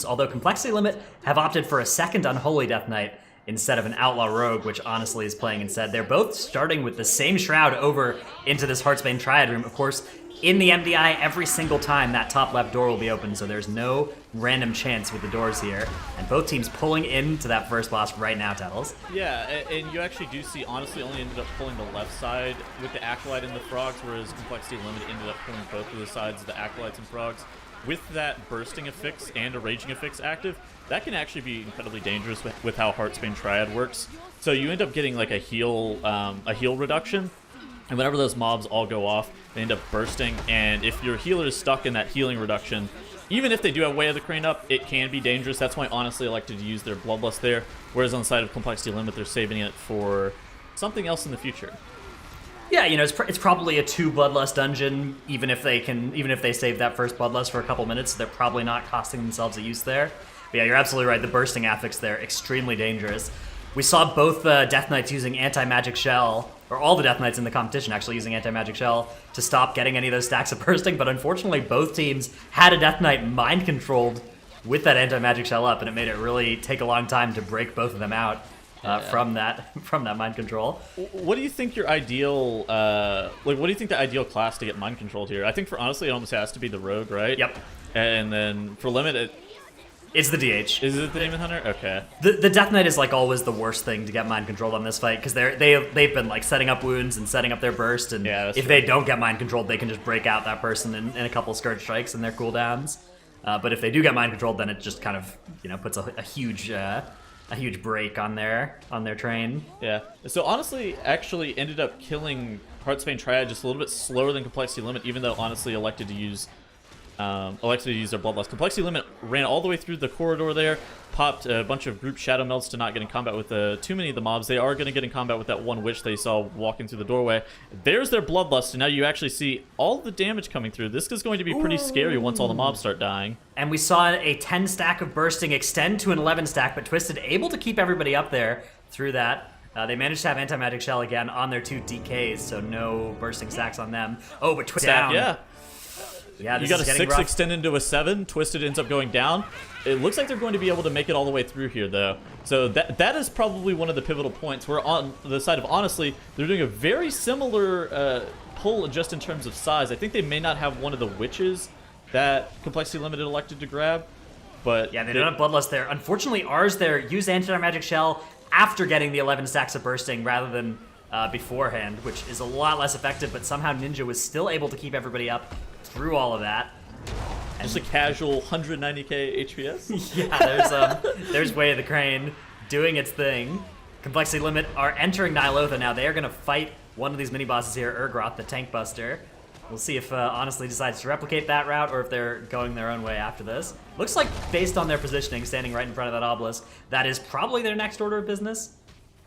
although Complexity Limit have opted for a second Unholy Death Knight instead of an Outlaw Rogue, which honestly is playing instead. They're both starting with the same Shroud over into this Heartsbane Triad room. Of course, in the MDI, every single time that top left door will be open, so there's no random chance with the doors here. And both teams pulling into that first boss right now, Tettles. Yeah, and you actually do see, honestly, only ended up pulling the left side with the Acolyte and the Frogs, whereas Complexity Limit ended up pulling both of the sides, the Acolytes and Frogs. With that bursting affix and a raging affix active, that can actually be incredibly dangerous with how Heartsbane Triad works. So you end up getting like a heal reduction, and whenever those mobs all go off, they end up bursting. And if your healer is stuck in that healing reduction, even if they do have Way of the Crane up, it can be dangerous. That's why honestly I elected to use their Bloodlust there. Whereas on the side of Complexity Limit, they're saving it for something else in the future. Yeah, you know, it's probably a 2 Bloodlust dungeon, even if they save that first Bloodlust for a couple minutes, they're probably not costing themselves a use there. But yeah, you're absolutely right, the bursting affix there, extremely dangerous. We saw both Death Knights using Anti-Magic Shell, or all the Death Knights in the competition actually using Anti-Magic Shell to stop getting any of those stacks of bursting, but unfortunately both teams had a Death Knight mind-controlled with that Anti-Magic Shell up, and it made it really take a long time to break both of them out. From that mind control. What do you think your ideal what do you think the ideal class to get mind controlled here? I think for honestly it almost has to be the rogue, right? Yep. And then for limit it's the DH. Is it the Demon Hunter? Okay. The Death Knight is like always the worst thing to get mind controlled on this fight because they've been like setting up wounds and setting up their burst, and if they don't get mind controlled, they can just break out that person in a couple Scourge Strikes and their cooldowns. But if they do get mind controlled, then it just kind of puts a huge break on their train. Yeah. So honestly, actually ended up killing Heartsbane Triad just a little bit slower than Complexity Limit, even though honestly elected to use their Bloodlust. Complexity Limit ran all the way through the corridor there, popped a bunch of group Shadow Melts to not get in combat with too many of the mobs. They are going to get in combat with that one witch they saw walking through the doorway. There's their Bloodlust, and now you actually see all the damage coming through. This is going to be pretty scary once all the mobs start dying. And we saw a 10 stack of bursting extend to an 11 stack, but Twisted able to keep everybody up there through that. They managed to have Anti-Magic Shell again on their 2 DKs, so no bursting stacks on them. Oh, but Twisted down. Yeah, you got a 6 extend into a 7. Twisted ends up going down. It looks like they're going to be able to make it all the way through here, though. So that is probably one of the pivotal points. Where on the side of honestly, they're doing a very similar pull just in terms of size. I think they may not have one of the witches that Complexity Limited elected to grab, but yeah, they don't have Bloodlust there. Unfortunately, ours there used Anti-Magic Shell after getting the 11 stacks of bursting rather than beforehand, which is a lot less effective. But somehow Ninja was still able to keep everybody up through all of that. Just a casual 190k HPS. Yeah, there's Way of the Crane doing its thing. Complexity Limit are entering Nihilotha now. They are going to fight one of these mini bosses here, Urgroth, the Tank Buster. We'll see if Honestly decides to replicate that route or if they're going their own way after this. Looks like, based on their positioning, standing right in front of that obelisk, that is probably their next order of business.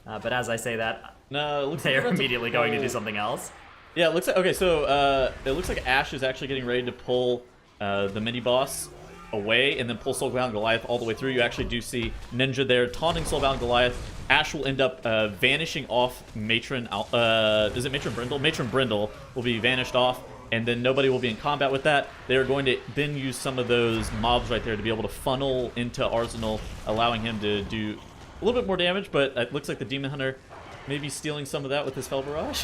But as I say that, no, they are immediately going to do something else. Yeah, it looks like, okay, so it looks like Ash is actually getting ready to pull the mini-boss away and then pull Soulbound Goliath all the way through. You actually do see Ninja there taunting Soulbound Goliath. Ash will end up vanishing off Matron, is it Matron Brindle? Matron Brindle will be vanished off, and then nobody will be in combat with that. They are going to then use some of those mobs right there to be able to funnel into Arsenal, allowing him to do a little bit more damage, but it looks like the Demon Hunter may be stealing some of that with his Fel Barrage.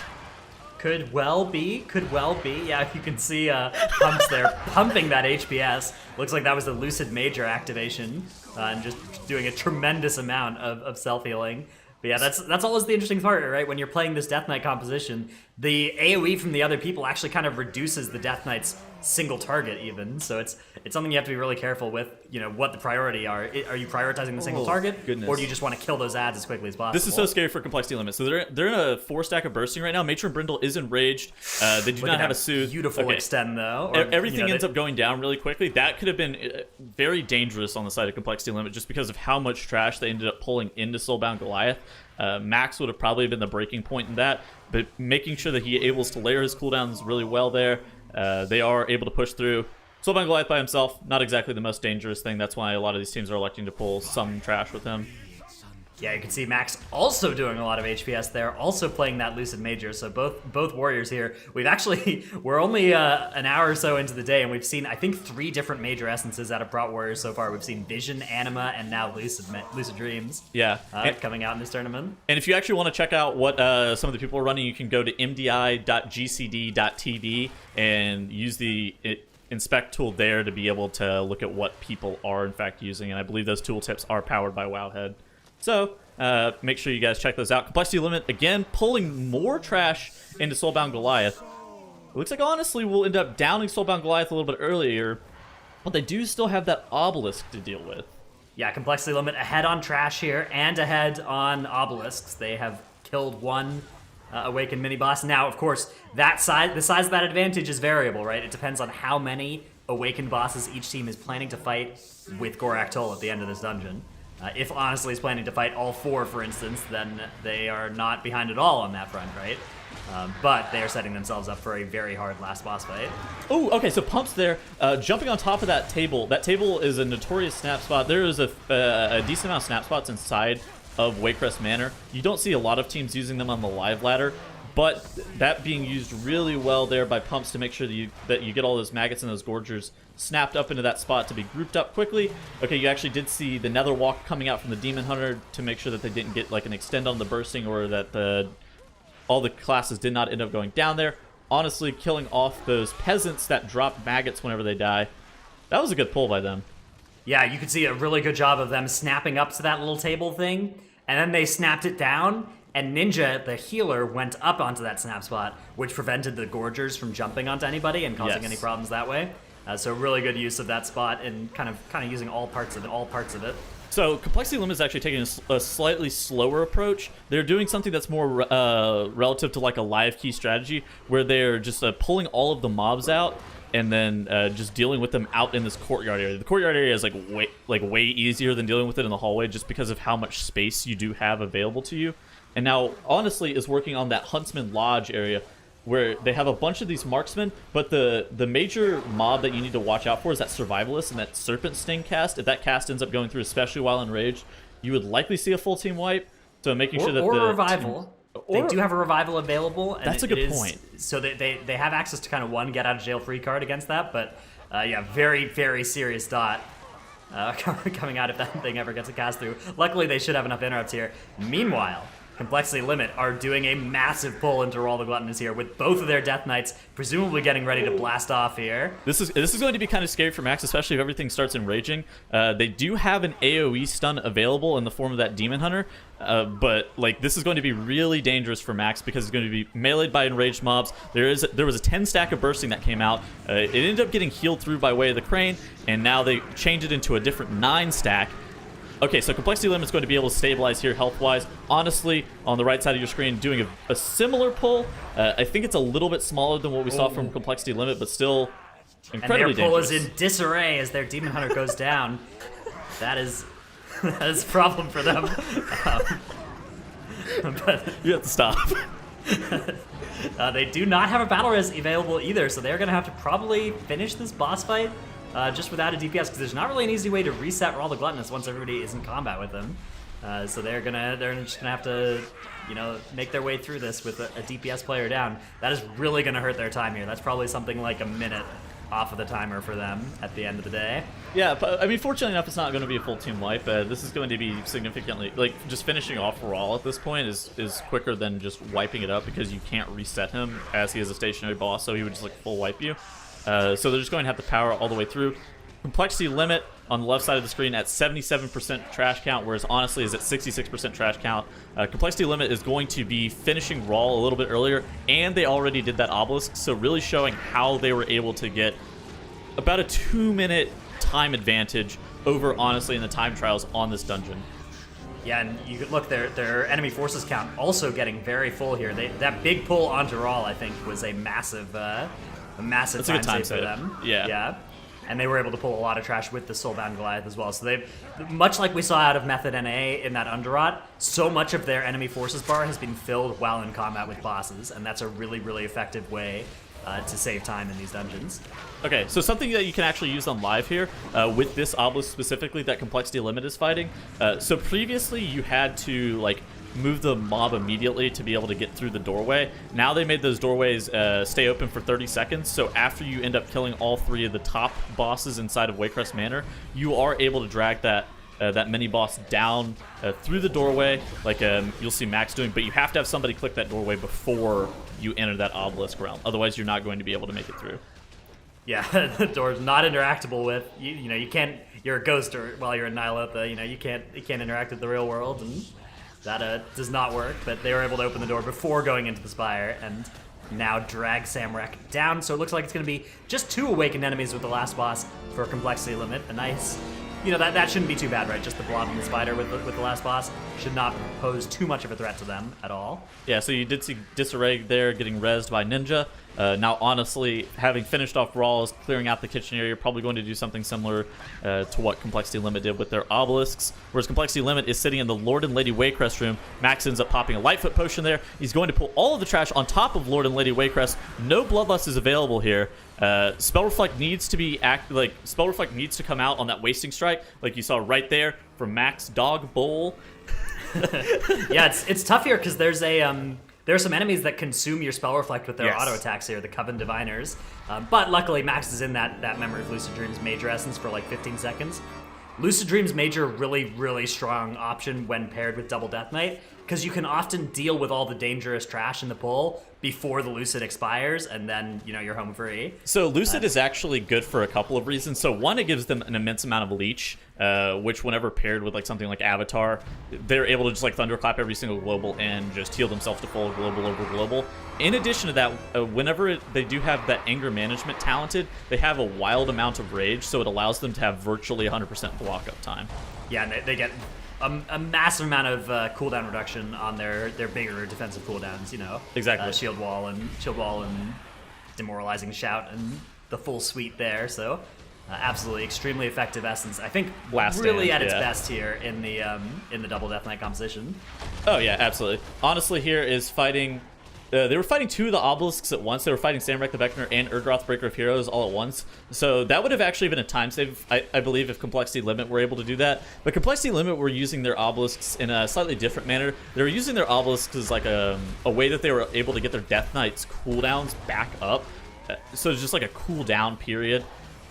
Could well be. Yeah, you can see Pumps there pumping that HPS. Looks like that was the Lucid Major activation and just doing a tremendous amount of self-healing. But yeah, that's always the interesting part, right? When you're playing this Death Knight composition, the AoE from the other people actually kind of reduces the Death Knight's single target even. So it's something you have to be really careful with, what the priority are. Are you prioritizing the single target? Goodness. Or do you just want to kill those ads as quickly as possible? This is so scary for Complexity Limit. So they're in a 4 stack of bursting right now. Matron Brindle is enraged. They do not have a soothe. Beautiful extend though. Or, everything ends up going down really quickly. That could have been very dangerous on the side of Complexity Limit just because of how much trash they ended up pulling into Soulbound Goliath. Max would have probably been the breaking point in that, but making sure that he able to layer his cooldowns really well there. They are able to push through. Soulbound Goliath by himself, not exactly the most dangerous thing. That's why a lot of these teams are electing to pull some trash with him. Yeah, you can see Max also doing a lot of HPS there, also playing that Lucid Major. So both warriors here. We're only an hour or so into the day, and we've seen, I think, 3 different major essences out of Brought Warriors so far. We've seen Vision, Anima, and now Lucid Dreams. Yeah, coming out in this tournament. And if you actually want to check out what some of the people are running, you can go to mdi.gcd.tv and use the inspect tool there to be able to look at what people are in fact using. And I believe those tooltips are powered by Wowhead. So make sure you guys check those out. Complexity Limit, again, pulling more trash into Soulbound Goliath. It looks like, honestly, we'll end up downing Soulbound Goliath a little bit earlier, but they do still have that obelisk to deal with. Yeah, Complexity Limit ahead on trash here and ahead on obelisks. They have killed one Awakened mini-boss. Now, of course, the size of that advantage is variable, right? It depends on how many Awakened bosses each team is planning to fight with Gorak Toll at the end of this dungeon. If Honestly is planning to fight all 4, for instance, then they are not behind at all on that front, right? But they are setting themselves up for a very hard last boss fight. Oh, okay, so Pump's there, jumping on top of that table. That table is a notorious snap spot. There is a decent amount of snap spots inside of Waycrest Manor. You don't see a lot of teams using them on the live ladder, but that being used really well there by Pumps to make sure that you get all those maggots and those gorgers snapped up into that spot to be grouped up quickly. Okay, you actually did see the Nether Walk coming out from the Demon Hunter to make sure that they didn't get like an extend on the bursting, or that all the classes did not end up going down there. Honestly, killing off those peasants that drop maggots whenever they die, that was a good pull by them. Yeah, you could see a really good job of them snapping up to that little table thing, and then they snapped it down, and Ninja, the healer, went up onto that snap spot, which prevented the Gorgers from jumping onto anybody and causing any problems that way. So really good use of that spot and kind of using all parts of it. So Complexity Limit is actually taking a slightly slower approach. They're doing something that's more relative to like a live key strategy, where they're just pulling all of the mobs out and then just dealing with them out in this courtyard area. The courtyard area is way easier than dealing with it in the hallway, just because of how much space you do have available to you. And now, honestly, is working on that Huntsman Lodge area, where they have a bunch of these marksmen, but the major mob that you need to watch out for is that Survivalist and that Serpent Sting cast. If that cast ends up going through, especially while enraged, you would likely see a full team wipe. So making sure that or a revival. They do have a revival available. And that's a good point. So they have access to kind of one get out of jail free card against that, but yeah, very, very serious dot coming out if that thing ever gets a cast through. Luckily, they should have enough interrupts here. Meanwhile, Complexity Limit are doing a massive pull into Rawl the Gluttonous here, with both of their Death Knights presumably getting ready to blast off here. This is going to be kind of scary for Max, especially if everything starts enraging. They do have an AoE stun available in the form of that Demon Hunter, but like this is going to be really dangerous for Max because it's going to be meleeed by enraged mobs. There was a 10 stack of bursting that came out. It ended up getting healed through by way of the crane, and now they changed it into a different 9 stack. Okay, so Complexity Limit is going to be able to stabilize here health-wise. Honestly, on the right side of your screen, doing a similar pull. I think it's a little bit smaller than what we saw from Complexity Limit, but still incredibly dangerous. And their pull is in disarray as their Demon Hunter goes down. That is a problem for them. But you have to stop. They do not have a battle res available either, so they're going to have to probably finish this boss fight just without a DPS, because there's not really an easy way to reset Rawl the Gluttonous once everybody is in combat with them. So they're just gonna have to, make their way through this with a DPS player down. That is really gonna hurt their time here. That's probably something like a minute off of the timer for them at the end of the day. Yeah, but I mean, fortunately enough, it's not going to be a full team wipe. This is going to be significantly, just finishing off Rawl at this point is quicker than just wiping it up, because you can't reset him as he is a stationary boss, so he would just full wipe you. So they're just going to have to power all the way through. Complexity Limit on the left side of the screen at 77% trash count, whereas Honestly is at 66% trash count. Complexity Limit is going to be finishing Rawl a little bit earlier, and they already did that obelisk, so really showing how they were able to get about a 2-minute time advantage over Honestly in the time trials on this dungeon. Yeah, and you could look, their enemy forces count also getting very full here. That big pull onto Rawl, I think, was a massive time save for them. Yeah. And they were able to pull a lot of trash with the Soulbound Goliath as well. So they've, much like we saw out of Method NA in that Underrot, so much of their enemy forces bar has been filled while in combat with bosses, and that's a really, really effective way to save time in these dungeons. Okay, so something that you can actually use on live here, with this obelisk specifically that Complexity Limit is fighting. So previously you had to like move the mob immediately to be able to get through the doorway. Now they made those doorways stay open for 30 seconds, so after you end up killing all 3 of the top bosses inside of Waycrest Manor, you are able to drag that mini boss down through the doorway, like you'll see Max doing, but you have to have somebody click that doorway before you enter that obelisk realm. Otherwise, you're not going to be able to make it through. Yeah, the door's not interactable with. You know, you can't. You're a ghost, or while you're in Nihilotha, you know, you can't interact with the real world, and that does not work. But they were able to open the door before going into the spire, and now drag Samrek down. So it looks like it's going to be just 2 awakened enemies with the last boss for Complexity Limit. A nice. You know, that shouldn't be too bad, right? Just the blob and the spider with the last boss should not pose too much of a threat to them at all. Yeah, so you did see Disarray there getting rezzed by Ninja. Now, honestly, having finished off Rawls, clearing out the kitchen area, you're probably going to do something similar to what Complexity Limit did with their obelisks. Whereas Complexity Limit is sitting in the Lord and Lady Waycrest room. Max ends up popping a Lightfoot potion there. He's going to pull all of the trash on top of Lord and Lady Waycrest. No Bloodlust is available here. Spell Reflect needs to be Spell Reflect needs to come out on that Wasting Strike, like you saw right there from Max Dog Bowl. Yeah, it's tough here because there's there are some enemies that consume your Spell Reflect with their auto attacks here, the Coven Diviners. But luckily, Max is in that Memory of Lucid Dreams Major Essence for like 15 seconds. Lucid Dreams Major, really strong option when paired with Double Death Knight, because you can often deal with all the dangerous trash in the pull before the Lucid expires, and then, you know, you're home free. So Lucid is actually good for a couple of reasons. So one, it gives them an immense amount of leech, which whenever paired with like something like Avatar, they're able to just like thunderclap every single global and just heal themselves to full global over global. In addition to that, whenever they do have that anger management talented, they have a wild amount of rage, so it allows them to have virtually 100% block up time. Yeah, and they get a massive amount of cooldown reduction on their bigger defensive cooldowns. You know, exactly. Shield wall and Demoralizing Shout and the full suite there. So absolutely extremely effective essence. I think Blast really Stand, at its best here in the Double Death Knight composition. Oh yeah, absolutely. Honestly, here is fighting. They were fighting 2 of the obelisks at once. They were fighting Samrek the Vector and Urdroth Breaker of Heroes all at once. So that would have actually been a time save, I believe, if Complexity Limit were able to do that. But Complexity Limit were using their obelisks in a slightly different manner. They were using their obelisks as like a way that they were able to get their Death Knights cooldowns back up. So it's just like a cooldown period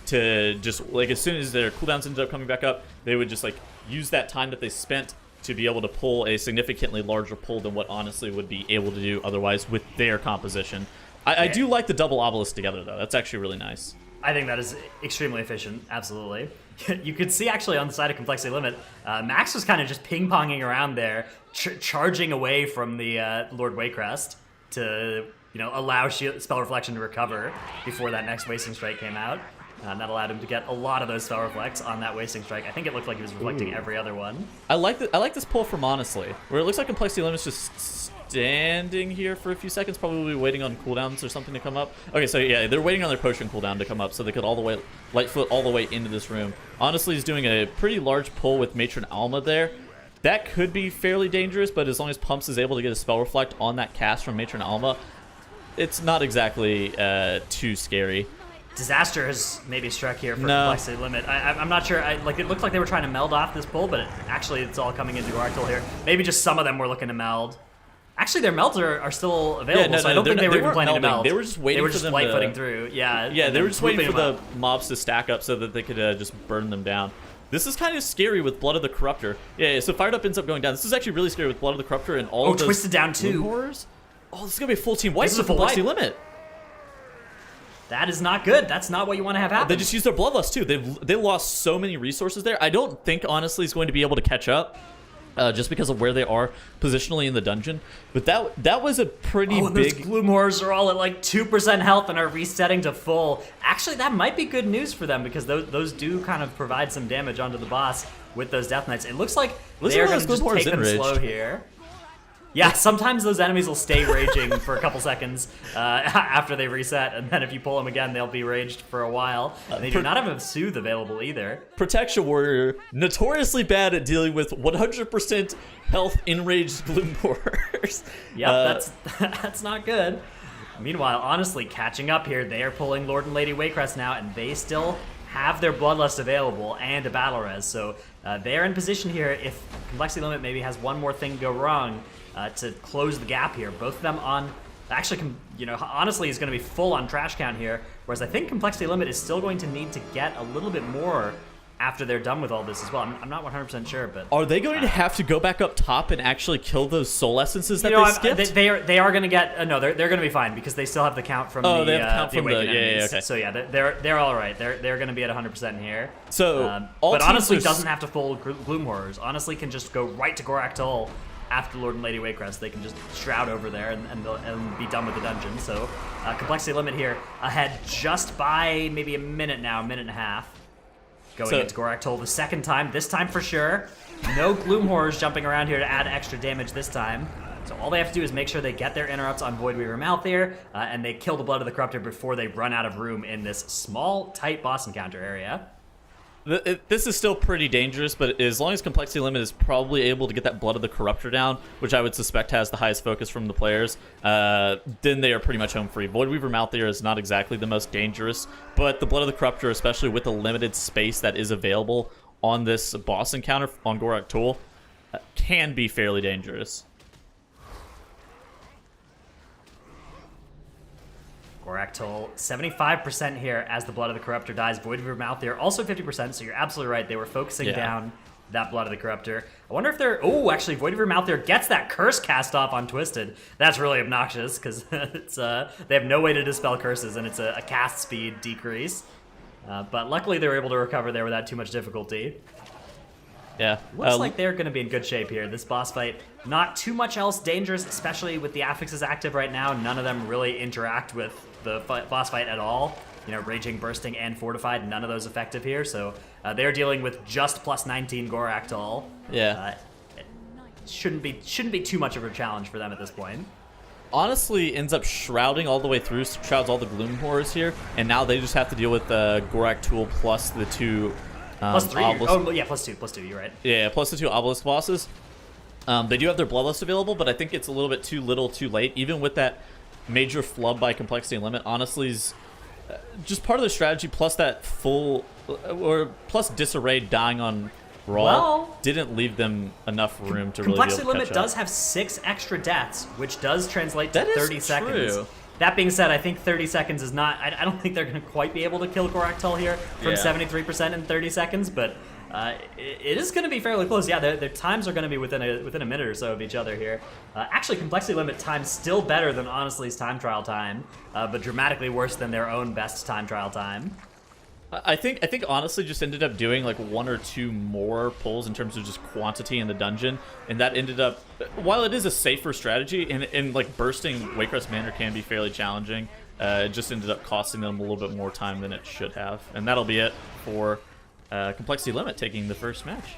to just, like, as soon as their cooldowns ended up coming back up, they would just, like, use that time that they spent to be able to pull a significantly larger pull than what honestly would be able to do otherwise with their composition. I do like the double obelisk together, though. That's actually really nice. I think that is extremely efficient, absolutely. You could see actually on the side of Complexity Limit, Max was kind of just ping-ponging around there, charging away from the Lord Waycrest to, you know, allow Spell Reflection to recover before that next Wasting Strike came out. And that allowed him to get a lot of those Spell Reflects on that Wasting Strike. I think it looked like he was reflecting every other one. I like this pull from Honestly, where it looks like Complexity Limit's just standing here for a few seconds, probably waiting on cooldowns or something to come up. Okay, so yeah, they're waiting on their potion cooldown to come up so they could all the way Lightfoot all the way into this room. Honestly, he's doing a pretty large pull with Matron Alma there. That could be fairly dangerous, but as long as Pumps is able to get a Spell Reflect on that cast from Matron Alma, it's not exactly too scary. Disaster has maybe struck here for Complexity Limit. I'm not sure. Like, it looked like they were trying to meld off this pull, but actually it's all coming into Gargoyle here. Maybe just some of them were looking to meld. Actually, their melds are still available, so I don't think they were even planning to meld. They were just waiting for them light-footing through. Yeah, they were just waiting for the mobs to stack up so that they could just burn them down. This is kind of scary with Blood of the Corruptor. Yeah, so Fired Up ends up going down. This is actually really scary with Blood of the Corruptor and all of those Twisted Down too. Horrors. Oh, this is going to be a full team wipe for Complexity Limit. That is not good. That's not what you want to have happen. They just used their Bloodlust too. They lost so many resources there. I don't think, honestly, he's going to be able to catch up. Just because of where they are positionally in the dungeon. But that was a pretty big... those Gloom Horrors are all at like 2% health and are resetting to full. Actually, that might be good news for them because those do kind of provide some damage onto the boss with those Death Knights. It looks like they're going to just take them slow here. Yeah, sometimes those enemies will stay raging for a couple seconds after they reset, and then if you pull them again, they'll be raged for a while. And they do not have a Soothe available either. Protection Warrior, notoriously bad at dealing with 100% health enraged Gloom Horrors. Yep, that's not good. Meanwhile, honestly, catching up here, they are pulling Lord and Lady Waycrest now, and they still have their Bloodlust available and a Battle Res. So they're in position here if Complexity Limit maybe has one more thing go wrong to close the gap here. Both of them on, actually, honestly, is going to be full on trash count here, whereas I think Complexity Limit is still going to need to get a little bit more after they're done with all this as well. I'm not 100% sure, but... Are they going to have to go back up top and actually kill those soul essences that they skipped? They are going to get... no, they're going to be fine because they still have the count from they have the count from Awakened enemies. okay. So yeah, they're all right. They're going to be at 100% here. So, but honestly, doesn't have to full Gloom Horrors. Honestly, can just go right to Gorak Tull after Lord and Lady Waycrest. They can just shroud over there and be done with the dungeon. So Complexity Limit here ahead just by maybe a minute now, a minute and a half. Going into Gorak Tull the second time, this time for sure. No Gloom Horrors jumping around here to add extra damage this time. So all they have to do is make sure they get their interrupts on Voidweaver Malthair, and they kill the Blood of the Corruptor before they run out of room in this small, tight boss encounter area. This is still pretty dangerous, but as long as Complexity Limit is probably able to get that Blood of the Corruptor down, which I would suspect has the highest focus from the players, then they are pretty much home free. Voidweaver Malthair is not exactly the most dangerous, but the Blood of the Corruptor, especially with the limited space that is available on this boss encounter on Gorak Tull, can be fairly dangerous. Gorak Tull, 75% here as the Blood of the Corruptor dies. Voidweaver Malthair, also 50%, so you're absolutely right. They were focusing down that Blood of the Corruptor. I wonder if they're... Oh, actually, Voidweaver Malthair gets that curse cast off on Twisted. That's really obnoxious, because it's they have no way to dispel curses, and it's a cast speed decrease. But luckily, they were able to recover there without too much difficulty. Yeah. Looks like they're going to be in good shape here. This boss fight, not too much else dangerous, especially with the affixes active right now. None of them really interact with the boss fight at all. Raging, Bursting, and Fortified, none of those effective here. So they're dealing with just plus 19 Gorak Tull. Yeah. It shouldn't be too much of a challenge for them at this point. Honestly, ends up shrouding all the way through, shrouds all the Gloom Horrors here, and now they just have to deal with Gorak Tull plus the two... plus 3. Oh, yeah, plus 2, you're right. Yeah, plus the 2 obelisk bosses. They do have their Bloodlust available, but I think it's a little bit too little too late. Even with that major flub by Complexity Limit, honestly, is just part of their strategy, plus that full, or plus Disarray dying on Raw didn't leave them enough room to really be able to Complexity Limit does have 6 extra deaths, which does translate to 30 seconds. True. That being said, I think 30 seconds is not... I don't think they're going to quite be able to kill Gorak Tull here from 73% in 30 seconds, but it is going to be fairly close. Yeah, their times are going to be within a minute or so of each other here. Actually, Complexity Limit time still better than Honestly's time trial time, but dramatically worse than their own best time trial time. I think honestly just ended up doing like 1 or 2 more pulls in terms of just quantity in the dungeon, and that ended up, while it is a safer strategy, and like bursting Waycrest Manor can be fairly challenging, it just ended up costing them a little bit more time than it should have, and that'll be it for Complexity Limit taking the first match.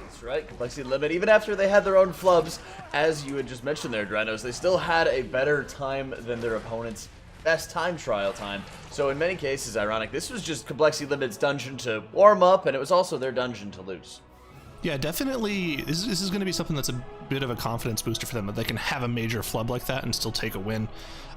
That's right, Complexity Limit, even after they had their own flubs, as you had just mentioned there, Dranos, they still had a better time than their opponents' best time trial time. So in many cases, ironic, this was just Complexity Limit's dungeon to warm up, and it was also their dungeon to lose. Yeah, definitely. This is going to be something that's a bit of a confidence booster for them, that they can have a major flub like that and still take a win.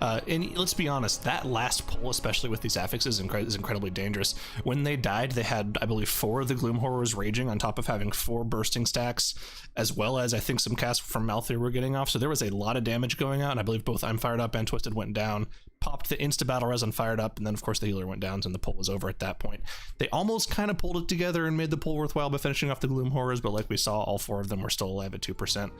And let's be honest, that last pull, especially with these affixes, is incredibly dangerous. When they died, they had, I believe, 4 of the Gloom Horrors raging on top of having 4 bursting stacks, as well as I think some casts from Malthair were getting off. So there was a lot of damage going out, and I believe both I'm Fired Up and Twisted went down. Popped the insta-battle res on Fired Up, and then of course the healer went down, and the pull was over at that point. They almost kind of pulled it together and made the pull worthwhile by finishing off the Gloom Horrors, but like we saw, all 4 of them were still alive at 2%.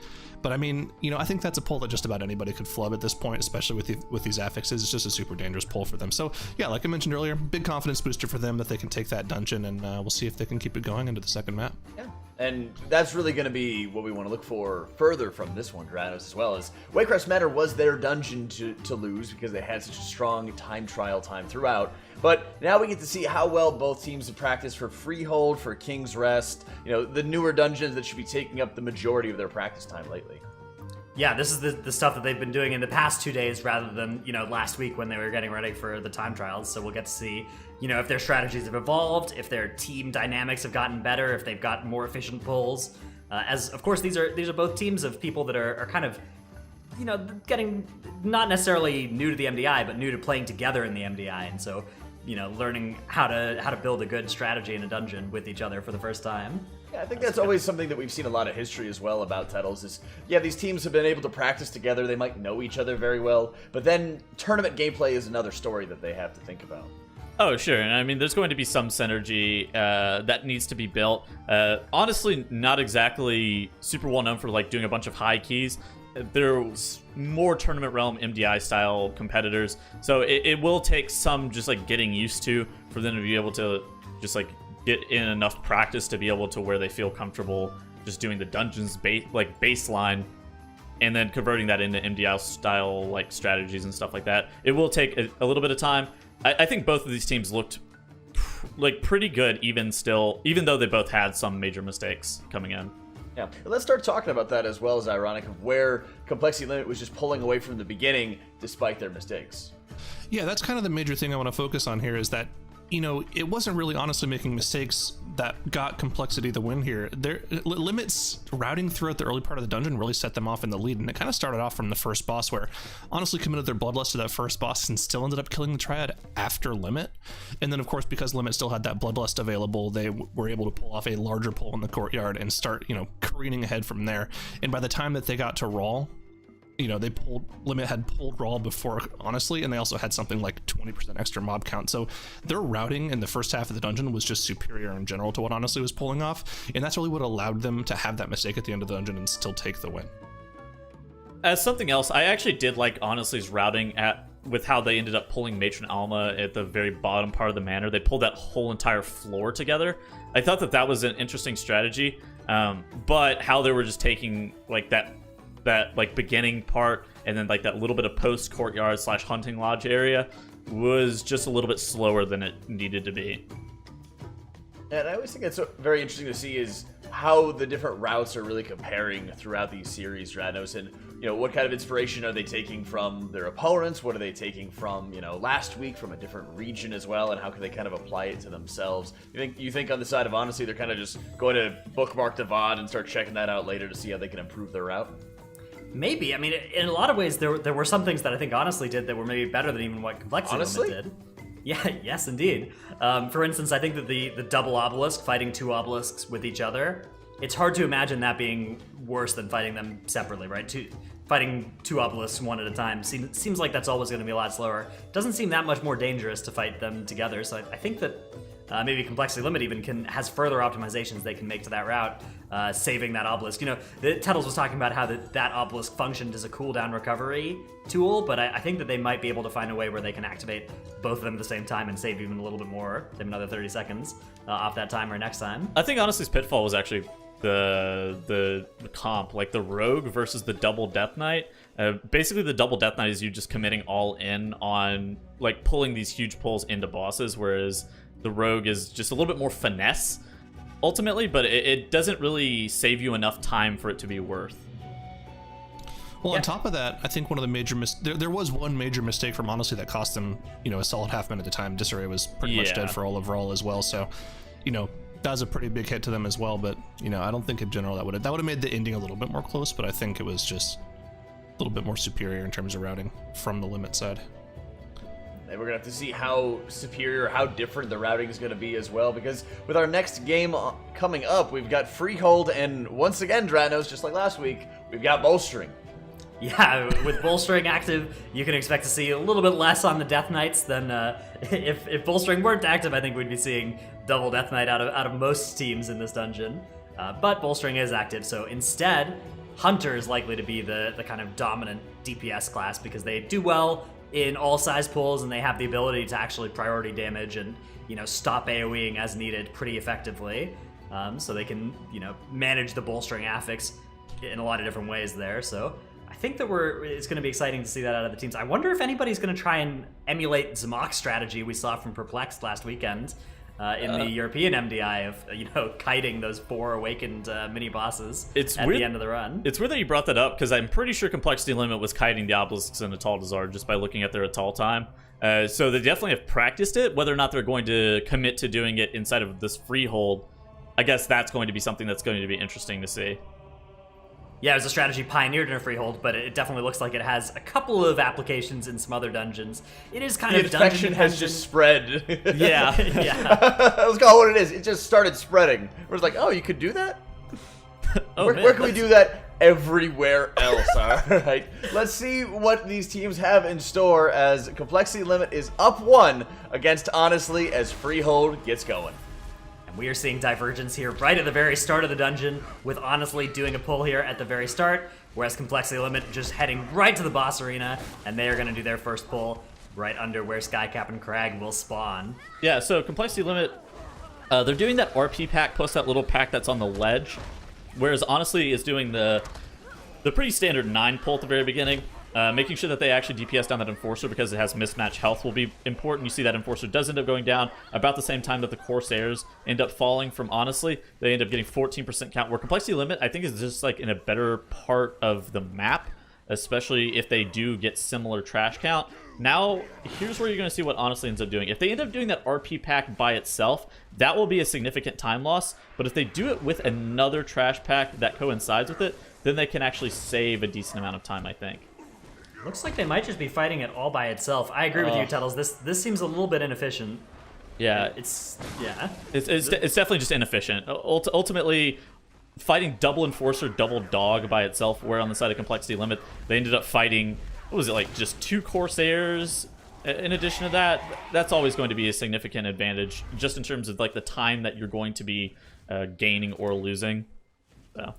But I mean, I think that's a pull that just about anybody could flub at this point, especially with these affixes. It's just a super dangerous pull for them. So yeah, like I mentioned earlier, big confidence booster for them that they can take that dungeon, and we'll see if they can keep it going into the second map. Yeah. And that's really going to be what we want to look for further from this one, Dranos, as well as Waycrest Manor was their dungeon to lose because they had such a strong time trial time throughout. But now we get to see how well both teams have practiced for Freehold, for King's Rest, the newer dungeons that should be taking up the majority of their practice time lately. Yeah, this is the stuff that they've been doing in the past 2 days rather than, last week when they were getting ready for the time trials. So we'll get to see, if their strategies have evolved, if their team dynamics have gotten better, if they've got more efficient pulls. As, of course, these are both teams of people that are kind of getting not necessarily new to the MDI, but new to playing together in the MDI, and so learning how to build a good strategy in a dungeon with each other for the first time. Yeah, I think that's always something that we've seen a lot of history as well about titles is, these teams have been able to practice together, they might know each other very well, but then tournament gameplay is another story that they have to think about. Oh, sure. And I mean, there's going to be some synergy that needs to be built. Honestly, not exactly super well known for like doing a bunch of high keys. There's more tournament realm MDI style competitors, so it will take some just like getting used to for them to be able to just like get in enough practice to be able to where they feel comfortable just doing the dungeons baseline and then converting that into MDI style like strategies and stuff like that. It will take a little bit of time. I think both of these teams looked like pretty good even though they both had some major mistakes coming in. Yeah, and let's start talking about that as well as ironic of where Complexity Limit was just pulling away from the beginning despite their mistakes. Yeah, that's kind of the major thing I want to focus on here is that, it wasn't really honestly making mistakes that got Complexity the win here. Limit's routing throughout the early part of the dungeon really set them off in the lead, and it kind of started off from the first boss where honestly committed their bloodlust to that first boss and still ended up killing the Triad after Limit. And then of course, because Limit still had that bloodlust available, they were able to pull off a larger pull in the courtyard and start, careening ahead from there. And by the time that they got to Rawl, Limit had pulled Raw before, honestly, and they also had something like 20% extra mob count. So their routing in the first half of the dungeon was just superior in general to what honestly was pulling off, and that's really what allowed them to have that mistake at the end of the dungeon and still take the win. As something else, I actually did like honestly's routing with how they ended up pulling Matron Alma at the very bottom part of the manor. They pulled that whole entire floor together. I thought that was an interesting strategy, but how they were just taking like that like beginning part and then like that little bit of post courtyard / hunting lodge area was just a little bit slower than it needed to be. And I always think it's very interesting to see is how the different routes are really comparing throughout these series, Dranos, and what kind of inspiration are they taking from their opponents? What are they taking from last week from a different region as well, and how can they kind of apply it to themselves? You think on the side of Honesty they're kind of just going to bookmark the VOD and start checking that out later to see how they can improve their route? Maybe. I mean, in a lot of ways, there were some things that I think Honestly did that were maybe better than even what Complexity Limit did. Yeah, yes, indeed. For instance, I think that the double obelisk, fighting two obelisks with each other, it's hard to imagine that being worse than fighting them separately, right? Fighting two obelisks one at a time seems like that's always going to be a lot slower. Doesn't seem that much more dangerous to fight them together, so I think that maybe Complexity Limit even has further optimizations they can make to that route, saving that obelisk. Tettles was talking about how that obelisk functioned as a cooldown recovery tool, but I think that they might be able to find a way where they can activate both of them at the same time and save even a little bit more, save another 30 seconds off that timer next time. I think Honestly's Pitfall was actually the comp, like the Rogue versus the Double Death Knight. Basically, the Double Death Knight is you just committing all in on like pulling these huge pulls into bosses, whereas the Rogue is just a little bit more finesse, ultimately, but it doesn't really save you enough time for it to be worth. Well, on top of that, I think one of the major there was one major mistake from Honestly that cost them, a solid half minute at the time. Disarray was pretty much dead for all of Rawl as well, so, that was a pretty big hit to them as well, but, I don't think in general that would have made the ending a little bit more close, but I think it was just a little bit more superior in terms of routing from the Limit side. And we're going to have to see how superior, how different the routing is going to be as well, because with our next game coming up, we've got Freehold, and once again, Dranos, just like last week, we've got Bolstering. Yeah, with Bolstering active, you can expect to see a little bit less on the Death Knights than if Bolstering weren't active. I think we'd be seeing double Death Knight out of most teams in this dungeon. But Bolstering is active, so instead, Hunter is likely to be the kind of dominant DPS class because they do well in all size pulls and they have the ability to actually priority damage and stop AoEing as needed pretty effectively. So they can manage the Bolstering affix in a lot of different ways there. So I think that it's going to be exciting to see that out of the teams. I wonder if anybody's going to try and emulate Zamok's strategy we saw from Perplexed last weekend in the European MDI of kiting those 4 awakened mini bosses at the end of the run. It's weird that you brought that up because I'm pretty sure Complexity Limit was kiting the obelisks in Atal Dazar just by looking at their Atal time. So they definitely have practiced it. Whether or not they're going to commit to doing it inside of this Freehold, I guess that's going to be something that's going to be interesting to see. Yeah, it was a strategy pioneered in a Freehold, but it definitely looks like it has a couple of applications in some other dungeons. It is kind The of dungeon infection has just spread. Yeah. yeah. Let's call it what it is. It just started spreading. We're like, oh, you could do that? Oh, Where can we do that everywhere else? All right. Let's see what these teams have in store as complexity limit is up 1 against Honestly as Freehold gets going. And we are seeing divergence here right at the very start of the dungeon, with Honestly doing a pull here at the very start, whereas complexity limit just heading right to the boss arena, and they are going to do their first pull right under where Skycap and Crag will spawn. Yeah, so complexity limit, they're doing that RP pack plus that little pack that's on the ledge, whereas Honestly is doing the pretty standard 9 pull at the very beginning. Making sure that they actually DPS down that Enforcer because it has mismatched health will be important. You see that Enforcer does end up going down about the same time that the Corsairs end up falling from Honestly. They end up getting 14% count, where Complexity Limit, I think, is just like in a better part of the map, especially if they do get similar trash count. Now, here's where you're going to see what Honestly ends up doing. If they end up doing that RP pack by itself, that will be a significant time loss. But if they do it with another trash pack that coincides with it, then they can actually save a decent amount of time, I think. Looks like they might just be fighting it all by itself. I agree with you, Tuttles. This seems a little bit inefficient. Yeah, It's definitely just inefficient. Ultimately, fighting double Enforcer, double Dog by itself, where on the side of Complexity Limit, they ended up fighting, what was it, like just 2 Corsairs? In addition to that, that's always going to be a significant advantage, just in terms of like the time that you're going to be gaining or losing. So.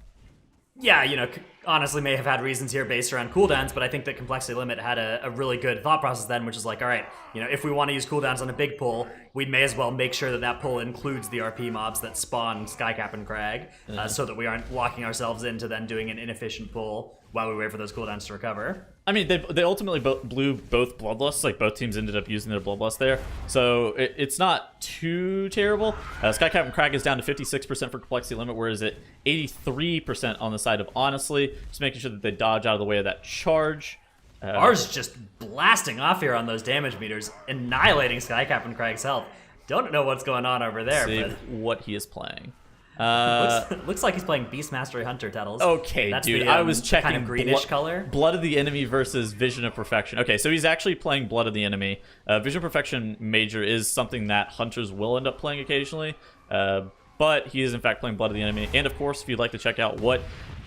Yeah, you know, Honestly may have had reasons here based around cooldowns, but I think that Complexity Limit had a really good thought process then, which is like, all right, you know, if we want to use cooldowns on a big pull, we may as well make sure that that pull includes the RP mobs that spawn Skycap and Crag, so that we aren't locking ourselves into then doing an inefficient pull while we wait for those cooldowns to recover. I mean, they ultimately blew both Bloodlusts. Like, both teams ended up using their Bloodlust there. So it's not too terrible. Skycap and Crag is down to 56% for Complexity Limit, whereas at 83% on the side of Honestly. Just making sure that they dodge out of the way of that charge. Ours just blasting off here on those damage meters, annihilating Skycap and Crag's health. Don't know what's going on over there, See but what he is playing. looks like he's playing Beast Mastery Hunter, Tuttles. Okay, That's dude, the, I was checking kind of greenish color. Blood of the Enemy versus Vision of Perfection. Okay, so he's actually playing Blood of the Enemy. Vision of Perfection Major is something that Hunters will end up playing occasionally, but he is in fact playing Blood of the Enemy. And of course, if you'd like to check out what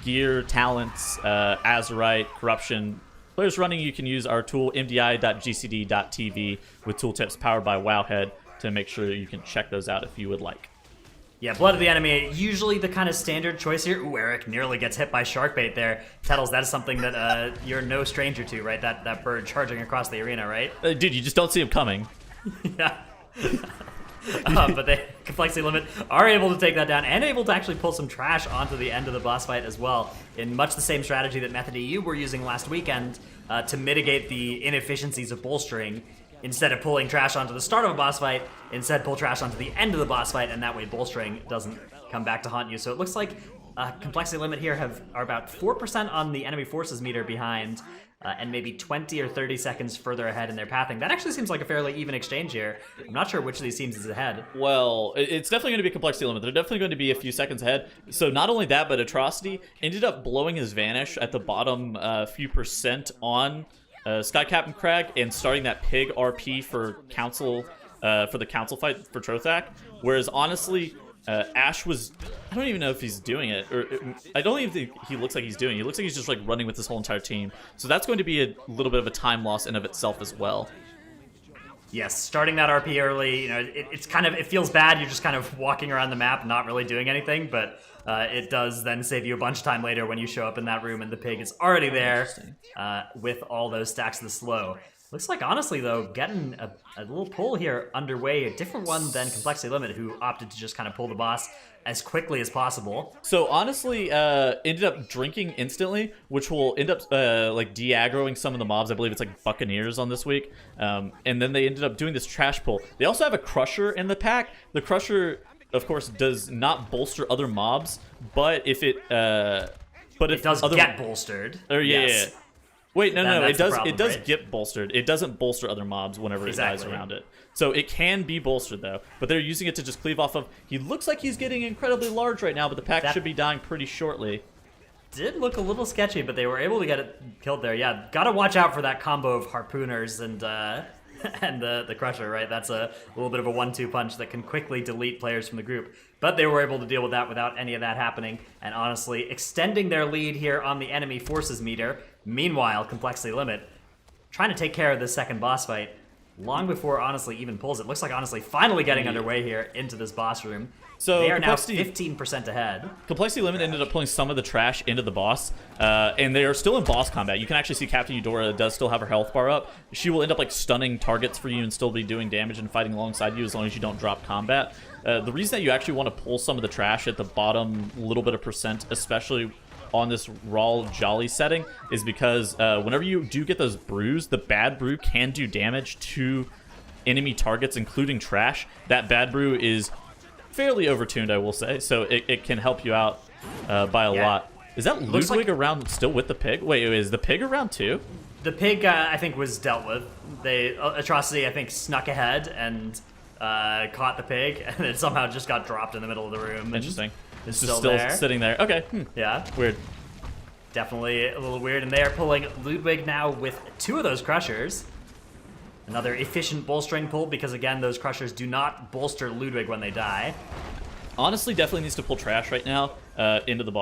gear, talents, Azurite, Corruption players running, you can use our tool mdi.gcd.tv with tooltips powered by Wowhead to make sure you can check those out if you would like. Yeah, Blood of the Enemy, usually the kind of standard choice here. Ooh, Eric nearly gets hit by Sharkbait there. Tuttles, that is something that you're no stranger to, right? That bird charging across the arena, right? Dude, you just don't see him coming. Yeah. But they, Complexity Limit, are able to take that down and able to actually pull some trash onto the end of the boss fight as well, in much the same strategy that Method EU were using last weekend to mitigate the inefficiencies of Bolstering. Instead of pulling trash onto the start of a boss fight, instead pull trash onto the end of the boss fight, and that way Bolstering doesn't come back to haunt you. So it looks like Complexity Limit here are about 4% on the enemy forces meter behind, and maybe 20 or 30 seconds further ahead in their pathing. That actually seems like a fairly even exchange here. I'm not sure which of these teams is ahead. Well, it's definitely going to be Complexity Limit. They're definitely going to be a few seconds ahead. So not only that, but Atrocity ended up blowing his Vanish at the bottom few percent on Skycap and Crag and starting that pig RP for Council, for the Council fight for Trothak. Whereas honestly, Ash was, I don't even know if he's doing it, or I don't even think he looks like he's doing it. He looks like he's just like running with his whole entire team. So that's going to be a little bit of a time loss in of itself as well. Yes, starting that RP early, you know, it's kind of, it feels bad. You're just kind of walking around the map, not really doing anything, but it does then save you a bunch of time later when you show up in that room and the pig is already there with all those stacks of the slow. Looks like, honestly, though, getting a little pull here underway, a different one than Complexity Limit, who opted to just kind of pull the boss as quickly as possible. So, honestly, ended up drinking instantly, which will end up, like, de-aggroing some of the mobs. I believe it's, like, Buccaneers on this week. And then they ended up doing this trash pull. They also have a Crusher in the pack. The Crusher, of course, does not bolster other mobs, but if it... but it does get bolstered. Or, yeah. Wait, no, it does. Problem, it does right? get bolstered. It doesn't bolster other mobs whenever it dies around it. So it can be bolstered though, but they're using it to just cleave off of. He looks like he's getting incredibly large right now, but the pack should be dying pretty shortly. did look a little sketchy, but they were able to get it killed there. Yeah, gotta watch out for that combo of harpooners and and the crusher, right? That's a little bit of a 1-2 punch that can quickly delete players from the group. But they were able to deal with that without any of that happening, and honestly extending their lead here on the enemy forces meter. Meanwhile, Complexity Limit trying to take care of this second boss fight long before Honestly even pulls. It looks like Honestly finally getting underway here into this boss room. So they are now 15% ahead. Complexity Limit ended up pulling some of the trash into the boss, and they are still in boss combat. You can actually see Captain Eudora does still have her health bar up. She will end up like stunning targets for you and still be doing damage and fighting alongside you as long as you don't drop combat. The reason that you actually want to pull some of the trash at the bottom little bit of percent, especially on this raw jolly setting, is because whenever you do get those brews, the bad brew can do damage to enemy targets, including trash. That bad brew is fairly overtuned, I will say, so it can help you out by a lot. Is that Ludwig around still with the pig? Wait, is the pig around too? The pig, I think, was dealt with. Atrocity, I think, snuck ahead and caught the pig, and it somehow just got dropped in the middle of the room. Interesting. It's just still there. Sitting there. Okay. Yeah. Weird. Definitely a little weird, and they are pulling Ludwig now with 2 of those crushers. Another efficient bolstering pull, because again, those crushers do not bolster Ludwig when they die. Honestly, definitely needs to pull trash right now into the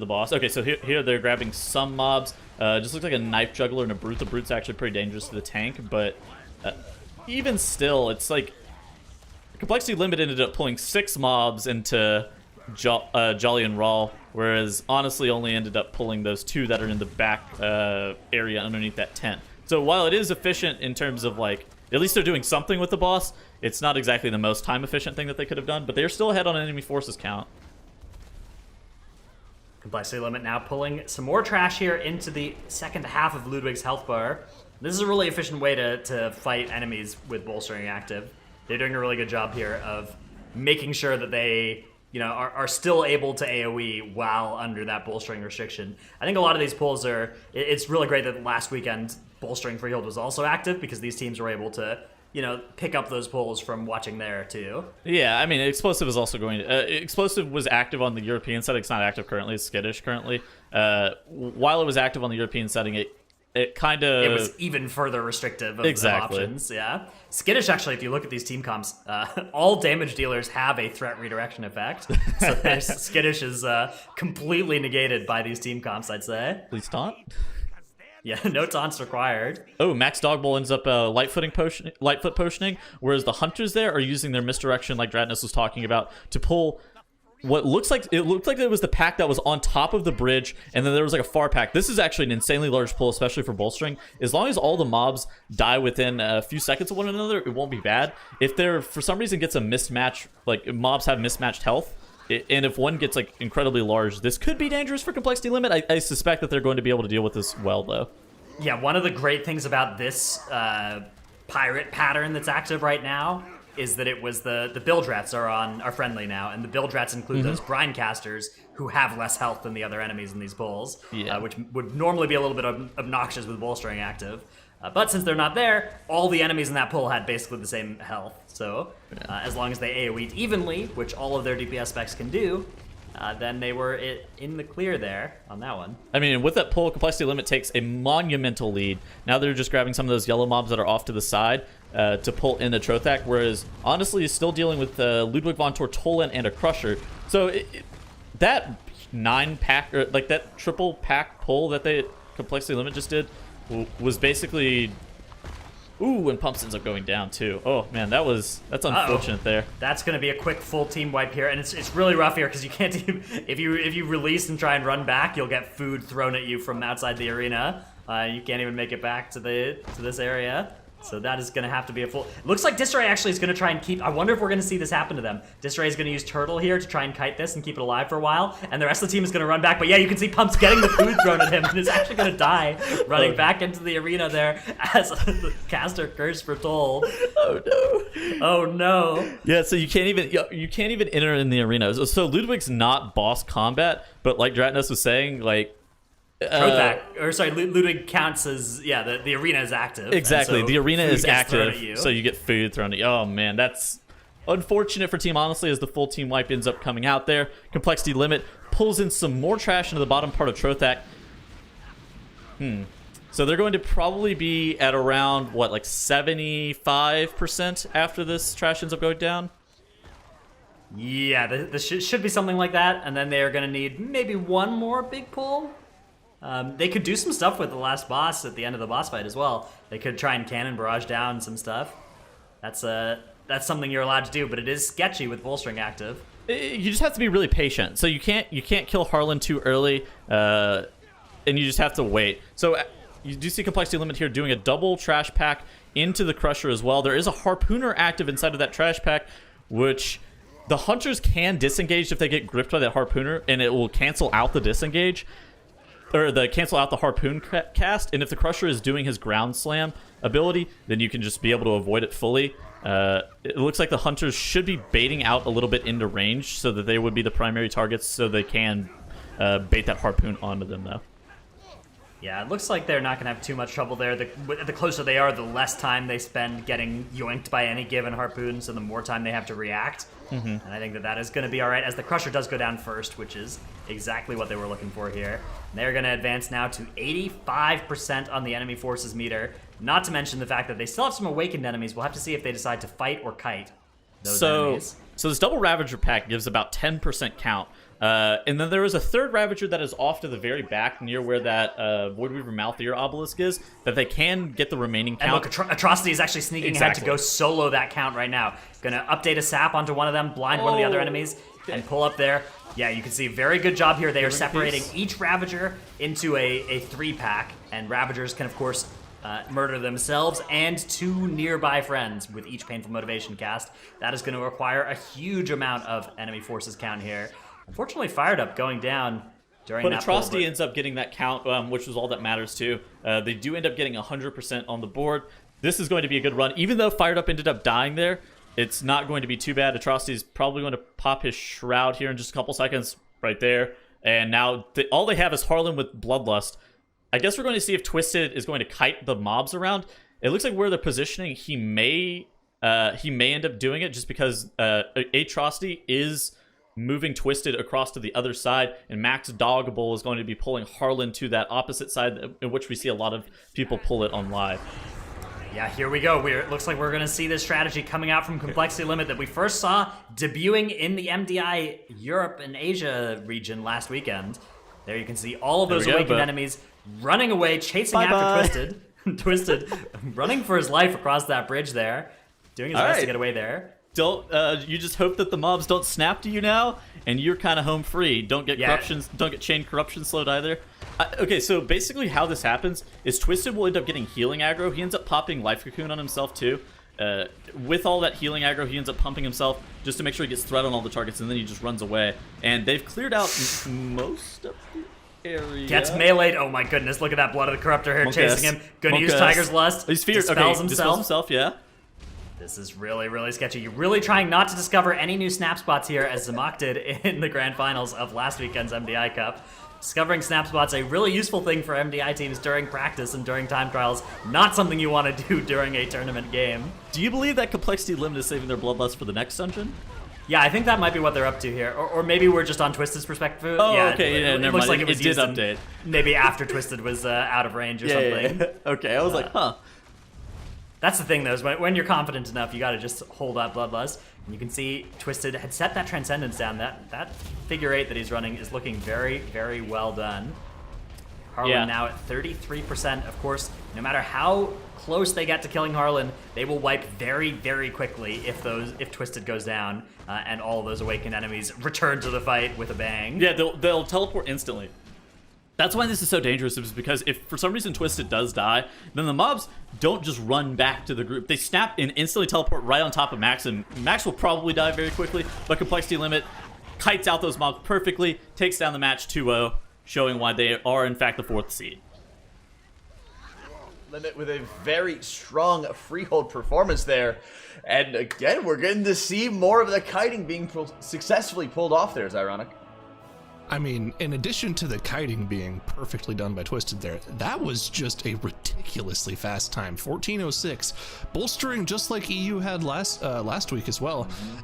boss. Okay, so here they're grabbing some mobs. Just looks like a knife juggler and a brute. The brute's actually pretty dangerous to the tank, but even still, it's like Complexity Limit ended up pulling 6 mobs into Jolly and Raw, whereas Honestly only ended up pulling those 2 that are in the back area underneath that tent. So while it is efficient in terms of, like, at least they're doing something with the boss, it's not exactly the most time-efficient thing that they could have done, but they're still ahead on enemy forces count. Complexity Limit now pulling some more trash here into the second half of Ludwig's health bar. This is a really efficient way to fight enemies with Bolstering active. They're doing a really good job here of making sure that they are still able to AoE while under that bolstering restriction. I think a lot of these pulls it's really great that last weekend Bolstering Freehold was also active, because these teams were able to, pick up those pulls from watching there too. Yeah, I mean, Explosive is also going to... Explosive was active on the European setting. It's not active currently. It's Skittish currently. While it was active on the European setting, it kind of... It was even further restrictive of options, yeah. Skittish, actually, if you look at these team comps, all damage dealers have a threat redirection effect. So Skittish is completely negated by these team comps, I'd say. Please taunt? Yeah, no taunts required. Oh, Max Dogbowl ends up Lightfoot potioning, whereas the hunters there are using their misdirection, like Dratnus was talking about, to pull... What looks like it was the pack that was on top of the bridge, and then there was like a far pack. This is actually an insanely large pull, especially for bolstering. As long as all the mobs die within a few seconds of one another, it won't be bad. If there for some reason gets a mismatch, like mobs have mismatched health, and if one gets like incredibly large, this could be dangerous for Complexity Limit. I suspect that they're going to be able to deal with this well, though. Yeah, one of the great things about this pirate pattern that's active right now is that it was the build rats are friendly now, and the build rats include those brine casters who have less health than the other enemies in these pulls, which would normally be a little bit obnoxious with bolstering active. But since they're not there, all the enemies in that pull had basically the same health. So as long as they AoE'd evenly, which all of their DPS specs can do, then they were in the clear there on that one. I mean, with that pull, Complexity Limit takes a monumental lead. Now they're just grabbing some of those yellow mobs that are off to the side to pull in the Trothak, whereas Honestly is still dealing with Ludwig von Tortolan and a Crusher. So that 9-pack, or like that triple pack pull that Complexity Limit just did was basically... Ooh, and Pumps ends up going down too. Oh man, that's unfortunate there. That's gonna be a quick full team wipe here, and it's really rough here because you can't even, if you release and try and run back, you'll get food thrown at you from outside the arena. You can't even make it back to this area. So that is going to have to be a full... Looks like Disarray actually is going to try and keep... I wonder if we're going to see this happen to them. Disarray is going to use Turtle here to try and kite this and keep it alive for a while, and the rest of the team is going to run back. But yeah, you can see Pump's getting the food thrown at him and is actually going to die running back into the arena there as the caster Curse Foretold. Oh no. Oh no. Yeah, so you can't even enter in the arena. So Ludwig's not boss combat, but like Dratnus was saying, like... Ludwig counts as, the arena is active. Exactly, so the arena is active, so you get food thrown at you. Oh man, that's unfortunate for Team Honestly as the full team wipe ends up coming out there. Complexity Limit pulls in some more trash into the bottom part of Trothak. So they're going to probably be at around, what, like 75% after this trash ends up going down? Yeah, this should be something like that, and then they're going to need maybe one more big pull. They could do some stuff with the last boss at the end of the boss fight as well. They could try and cannon barrage down some stuff. That's something you're allowed to do, but it is sketchy with Bolstering active. You just have to be really patient. So you can't kill Harlan too early, and you just have to wait. So you do see Complexity Limit here doing a double trash pack into the Crusher as well. There is a Harpooner active inside of that trash pack, which the Hunters can disengage if they get gripped by that Harpooner, and it will cancel out the disengage, or cancel out the Harpoon cast. And if the Crusher is doing his Ground Slam ability, then you can just be able to avoid it fully. It looks like the Hunters should be baiting out a little bit into range so that they would be the primary targets, so they can bait that Harpoon onto them, though. Yeah, it looks like they're not going to have too much trouble there. The closer they are, the less time they spend getting yoinked by any given Harpoon, so the more time they have to react. And I think that is going to be all right, as the Crusher does go down first, which is exactly what they were looking for here. And they're going to advance now to 85% on the enemy forces meter, not to mention the fact that they still have some awakened enemies. We'll have to see if they decide to fight or kite those enemies. So this double Ravager pack gives about 10% count. And then there is a third Ravager that is off to the very back near where that Voidweaver Malthier obelisk is, that they can get the remaining count. And look, Atrocity is actually sneaking ahead to go solo that count right now. Gonna update a sap onto one of them, blind one of the other enemies, and pull up there. Yeah, you can see, very good job here. They are separating each Ravager into a 3-pack, and Ravagers can, of course, murder themselves and 2 nearby friends with each Painful Motivation cast. That is going to require a huge amount of enemy forces count here. Unfortunately, Fired Up going down during that pull. But Atrocity ends up getting that count, which was all that matters too. They do end up getting 100% on the board. This is going to be a good run. Even though Fired Up ended up dying there, it's not going to be too bad. Atrocity is probably going to pop his Shroud here in just a couple seconds right there. And now all they have is Harlan with Bloodlust. I guess we're going to see if Twisted is going to kite the mobs around. It looks like where they're positioning, he may end up doing it just because Atrocity is moving Twisted across to the other side, and Max Doggable is going to be pulling Harlan to that opposite side, in which we see a lot of people pull it on live. Yeah, here we go. It looks like we're going to see this strategy coming out from Complexity Limit that we first saw debuting in the MDI Europe and Asia region last weekend. There you can see all of those awakened enemies running away, chasing after Twisted. Twisted running for his life across that bridge there, doing his best to get away there. Don't you just hope that the mobs don't snap to you now, and you're kind of home free. Don't get corruptions. Don't get chain corruption slowed either. Okay, so basically how this happens is Twisted will end up getting healing aggro. He ends up popping Life Cocoon on himself too. With all that healing aggro, he ends up pumping himself just to make sure he gets threat on all the targets, and then he just runs away. And they've cleared out most of the area. Gets meleeed. Oh my goodness! Look at that Blood of the Corruptor here chasing him. Gonna use Tiger's Lust. He's feared. Dispels Okay, dispels himself. Yeah. This is really, really sketchy. You're really trying not to discover any new snap spots here, as Zamak did in the grand finals of last weekend's MDI Cup. Discovering snap spots, a really useful thing for MDI teams during practice and during time trials. Not something you want to do during a tournament game. Do you believe that Complexity Limit is saving their Bloodlust for the next dungeon? Yeah, I think that might be what they're up to here. Or maybe we're just on Twisted's perspective. Oh, yeah, okay. Yeah, it looks like it was did used update. Maybe after Twisted was out of range or something. Yeah. Okay, I was like, huh. That's the thing, though, is when you're confident enough, you gotta just hold that Bloodlust. And you can see Twisted had set that Transcendence down. That figure 8 that he's running is looking very, very well done. Harlan now at 33%. Of course, no matter how close they get to killing Harlan, they will wipe very, very quickly if Twisted goes down, and all of those awakened enemies return to the fight with a bang. Yeah, they'll teleport instantly. That's why this is so dangerous, is because if for some reason Twisted does die, then the mobs don't just run back to the group. They snap and instantly teleport right on top of Max, and Max will probably die very quickly, but Complexity Limit kites out those mobs perfectly, takes down the match 2-0, showing why they are in fact the 4th seed. Limit with a very strong Freehold performance there. And again, we're getting to see more of the kiting being successfully pulled off there. Is ironic. I mean, in addition to the kiting being perfectly done by Twisted there, that was just a ridiculously fast time. 14:06. Bolstering just like EU had last week as well. Now,